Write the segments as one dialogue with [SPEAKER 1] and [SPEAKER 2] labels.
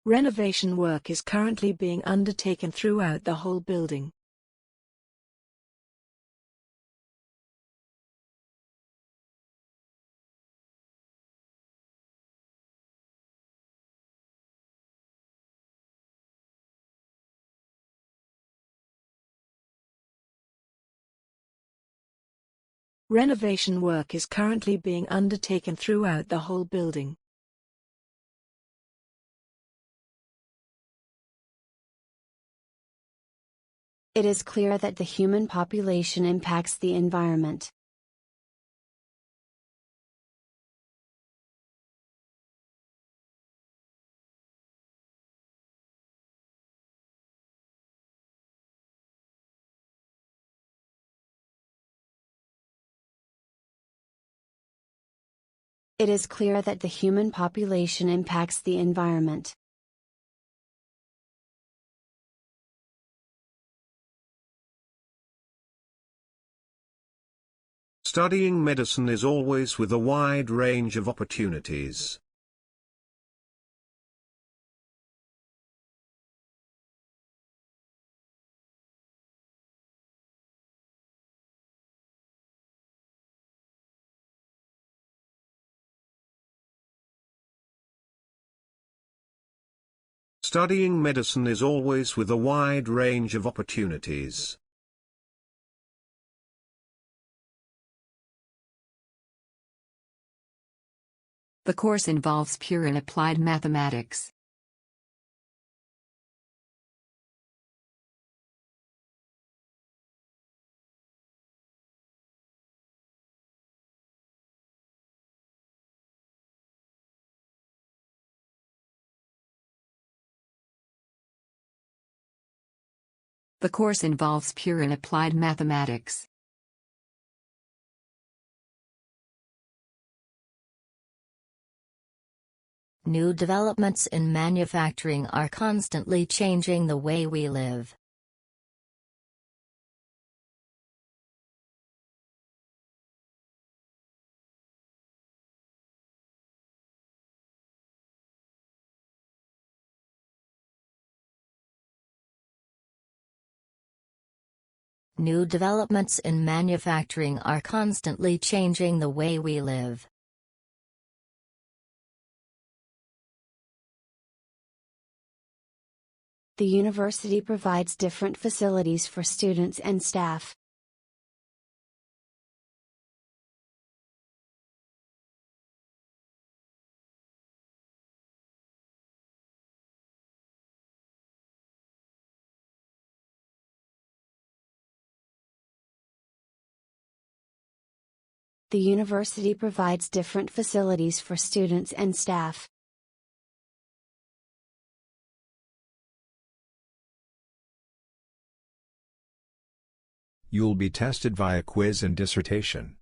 [SPEAKER 1] Renovation work is currently being undertaken throughout the whole building. Renovation work is currently being undertaken throughout the whole building.
[SPEAKER 2] It is clear that the human population impacts the environment. It is clear that the human population impacts the environment.
[SPEAKER 3] Studying medicine is always with a wide range of opportunities. Studying medicine is always with a wide range of opportunities.
[SPEAKER 4] The course involves pure and applied mathematics. The course involves pure and applied mathematics.
[SPEAKER 5] New developments in manufacturing are constantly changing the way we live. New developments in manufacturing are constantly changing the way we live.
[SPEAKER 2] The university provides different facilities for students and staff. The university provides different facilities for students and staff.
[SPEAKER 6] You'll be tested via quiz and dissertation.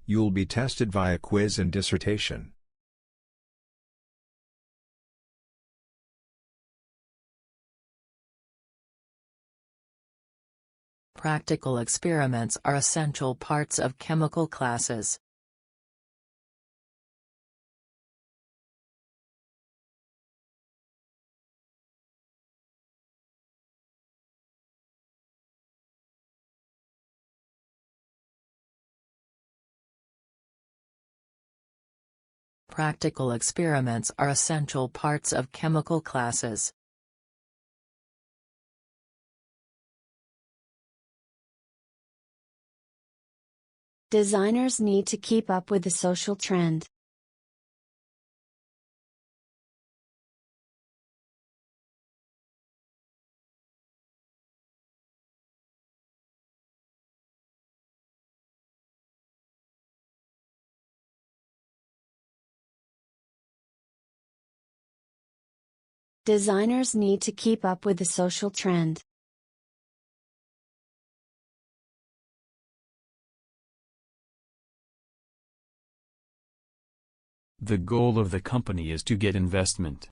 [SPEAKER 6] You'll be tested via quiz and dissertation.
[SPEAKER 5] Practical experiments are essential parts of chemical classes. Practical experiments are essential parts of chemical classes.
[SPEAKER 2] Designers need to keep up with the social trend. Designers need to keep up with the social trend.
[SPEAKER 7] The goal of the company is to get investment.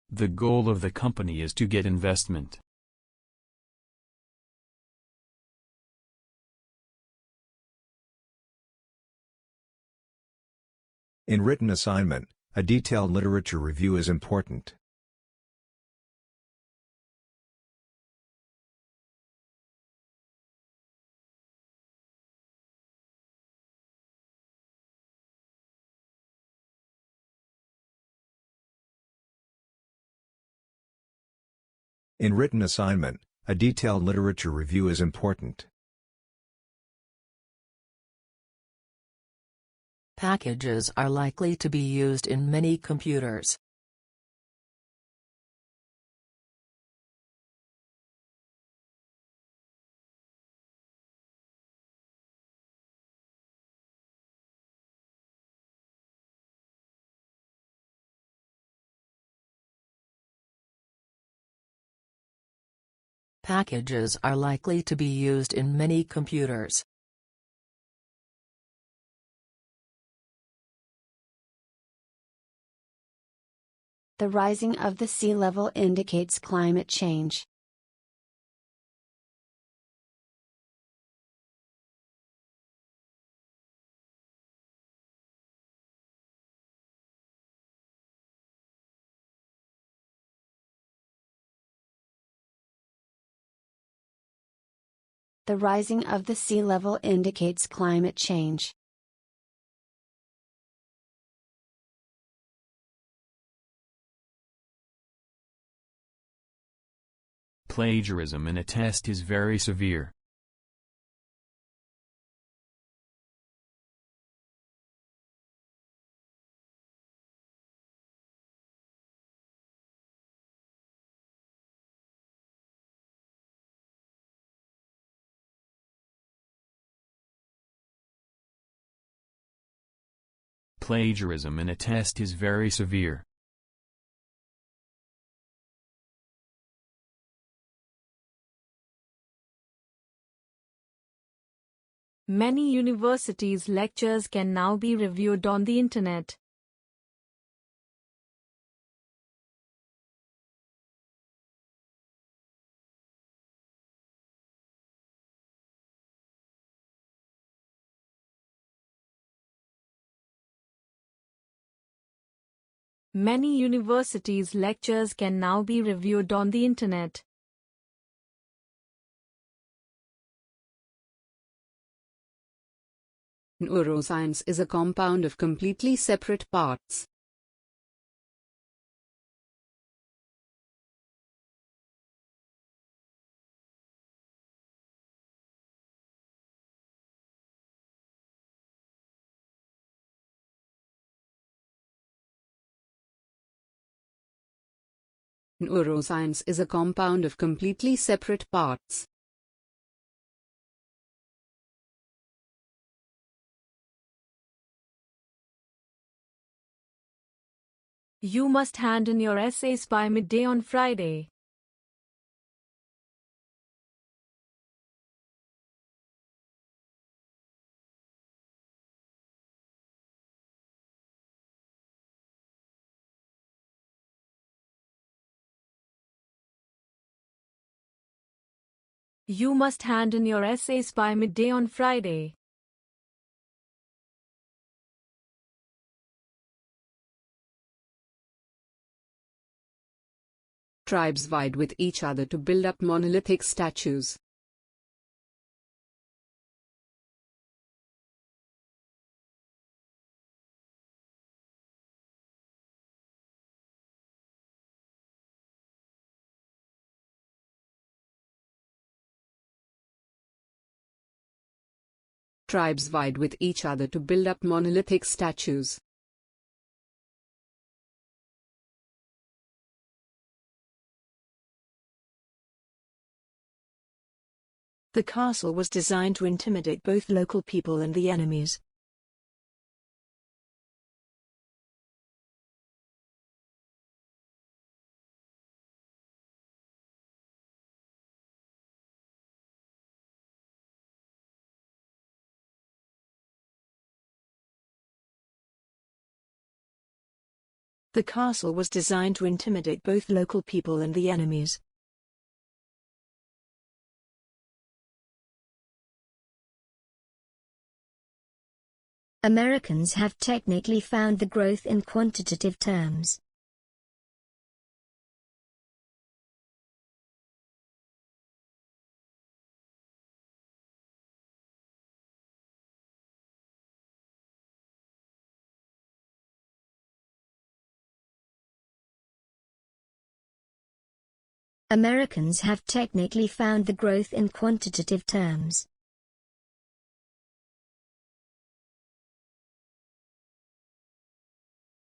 [SPEAKER 7] The goal of the company is to get investment.
[SPEAKER 6] In written assignment, a detailed literature review is important. In written assignment, a detailed literature review is important.
[SPEAKER 8] Packages are likely to be used in many computers. Packages are likely to be used in many computers.
[SPEAKER 2] The rising of the sea level indicates climate change. The rising of the sea level indicates climate change.
[SPEAKER 7] Plagiarism in a test is very severe. Plagiarism in a test is very severe.
[SPEAKER 9] Many universities' lectures can now be reviewed on the Internet. Many universities' lectures can now be reviewed on the Internet.
[SPEAKER 10] Neuroscience is a compound of completely separate parts. Neuroscience is a compound of completely separate parts.
[SPEAKER 9] You must hand in your essays by midday on Friday. You must hand in your essays by midday on Friday.
[SPEAKER 10] Tribes vied with each other to build up monolithic statues. Tribes vied with each other to build up monolithic statues.
[SPEAKER 1] The castle was designed to intimidate both local people and the enemies. The castle was designed to intimidate both local people and the enemies.
[SPEAKER 5] Americans have technically found the growth in quantitative terms. Americans have technically found the growth in quantitative terms.